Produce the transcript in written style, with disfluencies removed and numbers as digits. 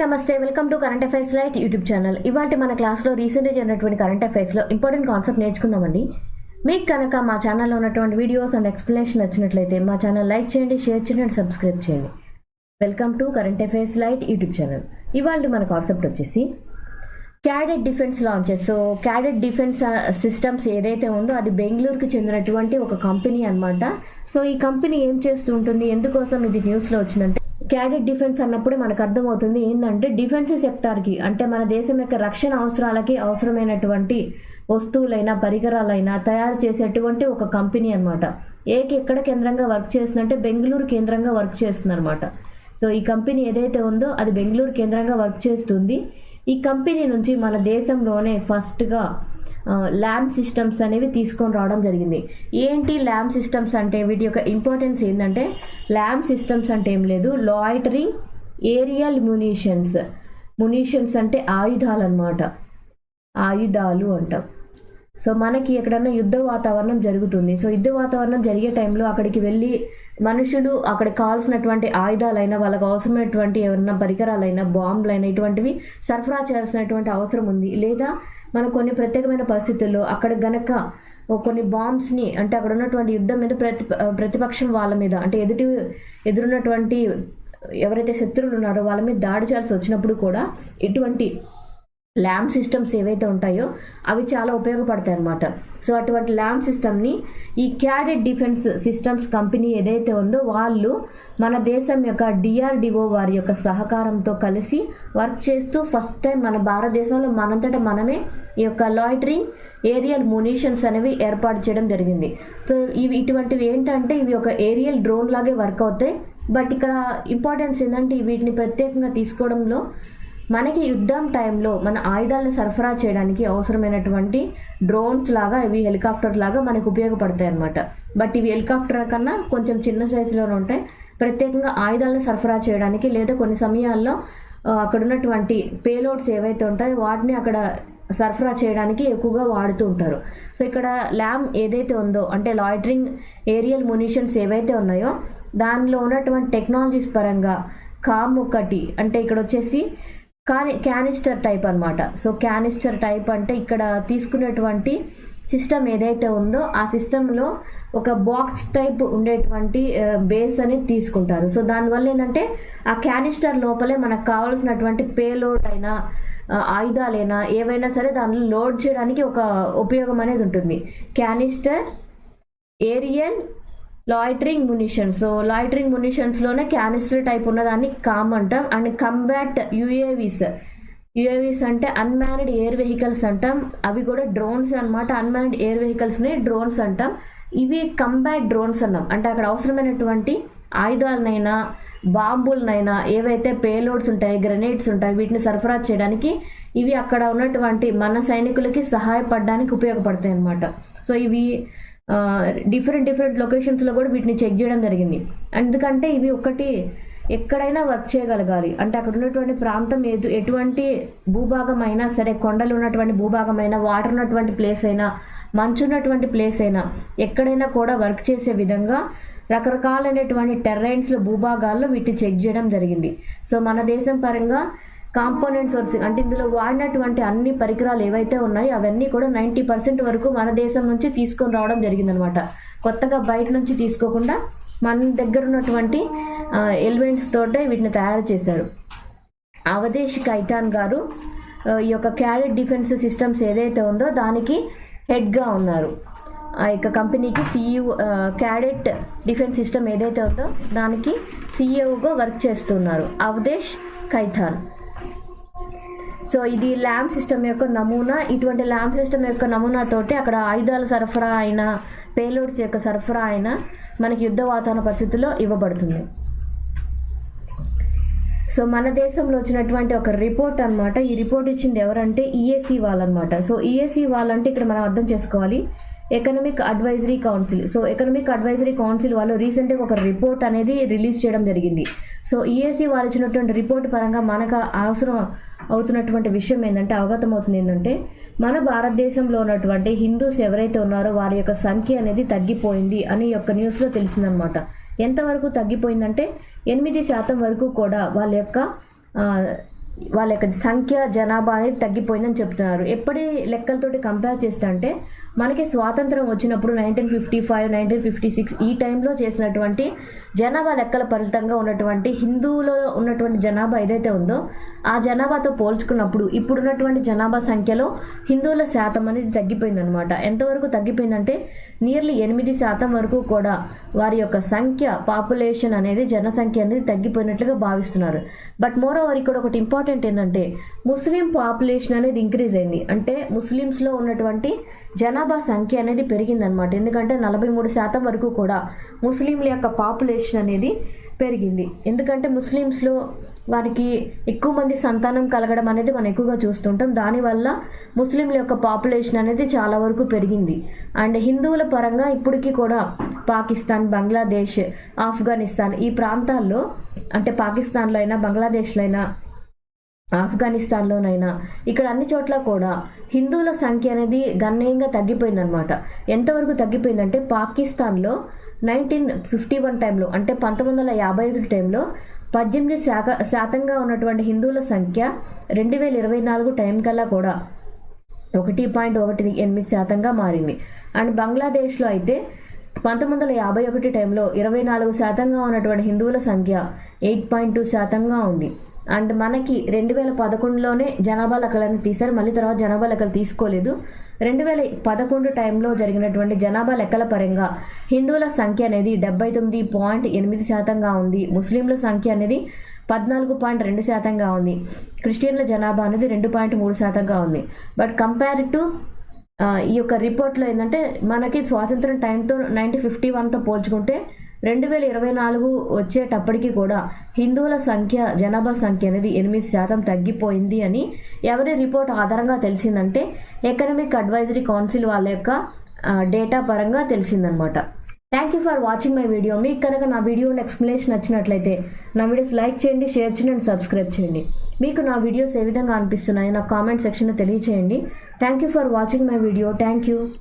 నమస్తే, welcome to current affairs light YouTube channel. ఇవాళ మన క్లాస్లో రీసెంట్గా జరిగినటువంటి కరెంట్ అఫైర్స్లో ఇంపార్టెంట్ కాన్సెప్ట్ నేర్చుకుందామండి. మీకు కనుక మా ఛానల్లో ఉన్నటువంటి వీడియోస్ అండ్ ఎక్స్ప్లెనేషన్ నచ్చినట్లయితే మా ఛానల్ లైక్ చేయండి, షేర్ చేయండి అండ్ సబ్స్క్రైబ్ చేయండి. Welcome to current affairs light YouTube channel. ఇవాళ మన కాన్సెప్ట్ వచ్చేసి cadet defence launches. So cadet defence systems ఏదైతే ఉందో అది బెంగళూరుకి చెందినటువంటి ఒక కంపెనీ అనమాట. సో ఈ కంపెనీ ఏం చేస్తూ ఉంటుంది, ఎందుకోసం ఇది న్యూస్లో వచ్చిందంటే, క్యాడెట్ డిఫెన్స్ అన్నప్పుడు మనకు అర్థమవుతుంది ఏంటంటే డిఫెన్స్ సెక్టార్కి అంటే మన దేశం యొక్క రక్షణ అవసరాలకి అవసరమైనటువంటి వస్తువులైనా పరికరాలైనా తయారు చేసేటువంటి ఒక కంపెనీ అనమాట. ఎక్కడ కేంద్రంగా వర్క్ చేస్తుందంటే బెంగళూరు కేంద్రంగా వర్క్ చేస్తుంది అనమాట. సో ఈ కంపెనీ ఏదైతే ఉందో అది బెంగళూరు కేంద్రంగా వర్క్ చేస్తుంది. ఈ కంపెనీ నుంచి మన దేశంలోనే ఫస్ట్గా ల్యామ్ సిస్టమ్స్ అనేవి తీసుకొని రావడం జరిగింది. ఏంటి ల్యామ్ సిస్టమ్స్ అంటే, వీటి యొక్క ఇంపార్టెన్స్ ఏంటంటే, ల్యామ్ సిస్టమ్స్ అంటే ఏం లేదు, లాయిటరింగ్ ఏరియల్ మునిషన్స్ అంటే ఆయుధాలు అన్నమాట, ఆయుధాలు అంటాం. సో మనకి ఎక్కడన్నా యుద్ధ వాతావరణం జరుగుతుంది. సో యుద్ధ వాతావరణం జరిగే టైంలో అక్కడికి వెళ్ళి మనుషులు అక్కడికి కావాల్సినటువంటి ఆయుధాలైనా వాళ్ళకి అవసరమైనటువంటి ఏమన్నా పరికరాలైనా బాంబులైనా ఇటువంటివి సరఫరా చేయాల్సినటువంటి అవసరం ఉంది. లేదా మన కొన్ని ప్రత్యేకమైన పరిస్థితుల్లో అక్కడ గనక కొన్ని బాంబ్స్ని అంటే అక్కడ ఉన్నటువంటి యుద్ధం మీద ప్రతిపక్షం వాళ్ళ మీద అంటే ఎదురున్నటువంటి ఎవరైతే శత్రువులు ఉన్నారో వాళ్ళ మీద దాడి చేయాల్సి వచ్చినప్పుడు కూడా ఇటువంటి ల్యామ్ సిస్టమ్స్ ఏవైతే ఉంటాయో అవి చాలా ఉపయోగపడతాయి అన్నమాట. సో అటువంటి ల్యామ్ సిస్టమ్ని ఈ క్యాడెట్ డిఫెన్స్ సిస్టమ్స్ కంపెనీ ఏదైతే ఉందో వాళ్ళు మన దేశం యొక్క డిఆర్డిఓ వారి యొక్క సహకారంతో కలిసి వర్క్ చేస్తూ ఫస్ట్ టైం మన భారతదేశంలో మనంతటా మనమే ఈ యొక్క లాయిటరింగ్ ఏరియల్ మునిషన్స్ అనేవి ఏర్పాటు చేయడం జరిగింది. సో ఇటువంటివి ఏంటంటే ఇవి ఒక ఏరియల్ డ్రోన్ లాగే వర్క్ అవుతాయి. బట్ ఇక్కడ ఇంపార్టెన్స్ ఏంటంటే వీటిని ప్రత్యేకంగా తీసుకోవడంలో మనకి యుద్ధం టైంలో మన ఆయుధాలను సరఫరా చేయడానికి అవసరమైనటువంటి డ్రోన్స్ లాగా ఇవి హెలికాప్టర్ లాగా మనకు ఉపయోగపడతాయి అన్నమాట. బట్ ఇవి హెలికాప్టర్ కన్నా కొంచెం చిన్న సైజులోనే ఉంటాయి. ప్రత్యేకంగా ఆయుధాలను సరఫరా చేయడానికి లేదా కొన్ని సమయాల్లో అక్కడ ఉన్నటువంటి పేలోడ్స్ ఏవైతే ఉంటాయో వాటిని అక్కడ సరఫరా చేయడానికి ఎక్కువగా వాడుతూ ఉంటారు. సో ఇక్కడ ల్యామ్ ఏదైతే ఉందో అంటే లాయిటరింగ్ ఏరియల్ మునిషన్స్ ఏవైతే ఉన్నాయో దానిలో ఉన్నటువంటి టెక్నాలజీస్ పరంగా కామ్ ఒకటి అంటే ఇక్కడ వచ్చేసి క్యానిస్టర్ టైప్ అనమాట. సో క్యానిస్టర్ టైప్ అంటే ఇక్కడ తీసుకునేటువంటి సిస్టమ్ ఏదైతే ఉందో ఆ సిస్టంలో ఒక బాక్స్ టైప్ ఉండేటువంటి బేస్ అనేది తీసుకుంటారు. సో దానివల్ల ఏంటంటే ఆ క్యానిస్టర్ లోపలే మనకు కావాల్సినటువంటి పేలోడ్ అయినా ఆయుధాలైనా ఏవైనా సరే దానిలో లోడ్ చేయడానికి ఒక ఉపయోగం అనేది ఉంటుంది. Canister aerial loitering munitions. So loitering మునిషన్స్లోనే క్యానిస్టర్ టైప్ ఉన్నదాన్ని కామ్ అంటాం. అండ్ కంబాట్ యుఏవీస్ అంటే అన్మ్యాన్డ్ ఎయిర్ వెహికల్స్ అంటాం. అవి కూడా డ్రోన్స్ అనమాట. అన్మ్యాన్డ్ ఎయిర్ వెహికల్స్ని డ్రోన్స్ అంటాం. ఇవి కంబాట్ డ్రోన్స్ అన్నాం అంటే అక్కడ అవసరమైనటువంటి ఆయుధాలనైనా బాంబులనైనా ఏవైతే పేలోడ్స్ ఉంటాయి, గ్రెనేడ్స్ ఉంటాయి, వీటిని సరఫరా చేయడానికి ఇవి అక్కడ ఉన్నటువంటి మన సైనికులకి సహాయపడడానికి ఉపయోగపడతాయి అన్నమాట. సో ఇవి డిఫరెంట్ లొకేషన్స్లో కూడా వీటిని చెక్ చేయడం జరిగింది. ఎందుకంటే ఇవి ఒకటి ఎక్కడైనా వర్క్ చేయగలగాలి అంటే అక్కడ ఉన్నటువంటి ప్రాంతం ఎటువంటి భూభాగం అయినా సరే, కొండలు ఉన్నటువంటి భూభాగం అయినా, వాటర్ ఉన్నటువంటి ప్లేస్ అయినా, మంచు ఉన్నటువంటి ప్లేస్ అయినా ఎక్కడైనా కూడా వర్క్ చేసే విధంగా రకరకాలైనటువంటి టెర్రైన్స్లో భూభాగాల్లో వీటిని చెక్ చేయడం జరిగింది. సో మన దేశం పరంగా కాంపోనెంట్ సోర్సింగ్ అంటే ఇందులో వాడినటువంటి అన్ని పరికరాలు ఏవైతే ఉన్నాయో అవన్నీ కూడా 90% వరకు మన దేశం నుంచి తీసుకొని రావడం జరిగిందనమాట. కొత్తగా బయట నుంచి తీసుకోకుండా మన దగ్గర ఉన్నటువంటి ఎలిమెంట్స్ తోటే వీటిని తయారు చేశారు. అవధేష్ కైటాన్ గారు ఈ యొక్క క్యాడెట్ డిఫెన్స్ సిస్టమ్స్ ఏదైతే ఉందో దానికి హెడ్గా ఉన్నారు. ఆ యొక్క కంపెనీకి CEO క్యాడెట్ డిఫెన్స్ సిస్టమ్ ఏదైతే ఉందో దానికి CEOగా వర్క్ చేస్తున్నారు అవధేష్ కైటాన్. సో ఇది ల్యామ్ సిస్టమ్ యొక్క నమూనా. ఇటువంటి ల్యామ్ సిస్టమ్ యొక్క నమూనాతోటి అక్కడ ఆయుధాల సరఫరా అయినా పేలోడ్స్ యొక్క సరఫరా అయినా మనకి యుద్ధ వాతావరణ పరిస్థితుల్లో ఇవ్వబడుతుంది. సో మన దేశంలో వచ్చినటువంటి ఒక రిపోర్ట్ అనమాట. ఈ రిపోర్ట్ ఇచ్చింది ఎవరంటే EAC వాళ్ళనమాట. సో EAC వాళ్ళంటే ఇక్కడ మనం అర్థం చేసుకోవాలి economic advisory council. So economic advisory council వాళ్ళు రీసెంట్గా ఒక రిపోర్ట్ అనేది రిలీజ్ చేయడం జరిగింది. సో EAC వాళ్ళు ఇచ్చినటువంటి రిపోర్ట్ పరంగా మనకు అవసరం అవుతున్నటువంటి విషయం ఏంటంటే, అవగతం అవుతుంది ఏంటంటే, మన భారతదేశంలో ఉన్నటువంటి హిందూస్ ఎవరైతే ఉన్నారో వారి యొక్క సంఖ్య అనేది తగ్గిపోయింది అని యొక్క న్యూస్లో తెలిసిందనమాట. ఎంతవరకు తగ్గిపోయిందంటే 8% వరకు కూడా వాళ్ళ యొక్క వాళ్ళ యొక్క సంఖ్య జనాభా అనేది తగ్గిపోయిందని చెప్తున్నారు. ఎప్పటి లెక్కలతోటి కంపేర్ చేస్తే అంటే మనకి స్వాతంత్రం వచ్చినప్పుడు 1955, 1956 ఈ టైంలో చేసినటువంటి జనాభా లెక్కల ఫలితంగా ఉన్నటువంటి హిందువులో ఉన్నటువంటి జనాభా ఏదైతే ఉందో ఆ జనాభాతో పోల్చుకున్నప్పుడు ఇప్పుడున్నటువంటి జనాభా సంఖ్యలో హిందువుల శాతం అనేది తగ్గిపోయిందనమాట. ఎంతవరకు తగ్గిపోయిందంటే నియర్లీ 8% వరకు కూడా వారి యొక్క సంఖ్య పాపులేషన్ అనేది జనసంఖ్య అనేది తగ్గిపోయినట్లుగా భావిస్తున్నారు. బట్ మోర్ ఓవర్ ఇక్కడ ఒకటి ఇంపార్టెంట్ ఏంటంటే ముస్లిం పాపులేషన్ అనేది ఇంక్రీజ్ అయింది. అంటే ముస్లిమ్స్లో ఉన్నటువంటి జనాభా సంఖ్య అనేది పెరిగిందనమాట. ఎందుకంటే 43% వరకు కూడా ముస్లింల యొక్క పాపులేషన్ అనేది పెరిగింది. ఎందుకంటే ముస్లిమ్స్లో వారికి ఎక్కువ మంది సంతానం కలగడం అనేది మనం ఎక్కువగా చూస్తుంటాం. దానివల్ల ముస్లింల యొక్క పాపులేషన్ అనేది చాలా వరకు పెరిగింది. అండ్ హిందువుల పరంగా ఇప్పటికీ కూడా పాకిస్తాన్, బంగ్లాదేశ్, ఆఫ్ఘనిస్తాన్ ఈ ప్రాంతాల్లో అంటే పాకిస్తాన్లో అయినా బంగ్లాదేశ్లో అయినా ఆఫ్ఘనిస్తాన్లోనైనా ఇక్కడ అన్ని చోట్ల కూడా హిందువుల సంఖ్య అనేది గణనీయంగా తగ్గిపోయిందనమాట. ఎంతవరకు తగ్గిపోయిందంటే పాకిస్తాన్లో 1951 టైంలో అంటే 1951 టైంలో 18% ఉన్నటువంటి హిందువుల సంఖ్య 2024 టైం కల్లా కూడా 1.18% మారింది. అండ్ బంగ్లాదేశ్లో అయితే 1951 టైంలో 24% ఉన్నటువంటి హిందువుల సంఖ్య 8.2% ఉంది. అండ్ మనకి 2011లోనే జనాభా లెక్కలను తీశారు. మళ్ళీ తర్వాత జనాభా లెక్కలు తీసుకోలేదు. 2011 టైంలో జరిగినటువంటి జనాభా లెక్కల పరంగా హిందువుల సంఖ్య అనేది 79.8% ఉంది. ముస్లింల సంఖ్య అనేది 14.2% ఉంది. క్రిస్టియన్ల జనాభా అనేది 2.3% ఉంది. బట్ కంపేర్ టు ఈ యొక్క రిపోర్ట్లో ఏంటంటే మనకి స్వాతంత్రం టైంతో 1951తో పోల్చుకుంటే 2024 వచ్చేటప్పటికి కూడా హిందువుల సంఖ్య జనాభా సంఖ్య అనేది 8% తగ్గిపోయింది అని ఎవరి రిపోర్ట్ ఆధారంగా తెలిసిందంటే ఎకనామిక్ అడ్వైజరీ కౌన్సిల్ వాళ్ళ యొక్క డేటా పరంగా తెలిసిందనమాట. Thank you for watching my video. మీకు కనుక నా వీడియో ఎక్స్ప్లెనేషన్ నచ్చినట్లయితే నా వీడియోస్ లైక్ చేయండి, షేర్ చేయండి అండ్ సబ్స్క్రైబ్ చేయండి. మీకు నా వీడియోస్ ఏ విధంగా అనిపిస్తున్నాయో నా కామెంట్ సెక్షన్లో తెలియచేయండి. Thank you for watching my video. Thank you.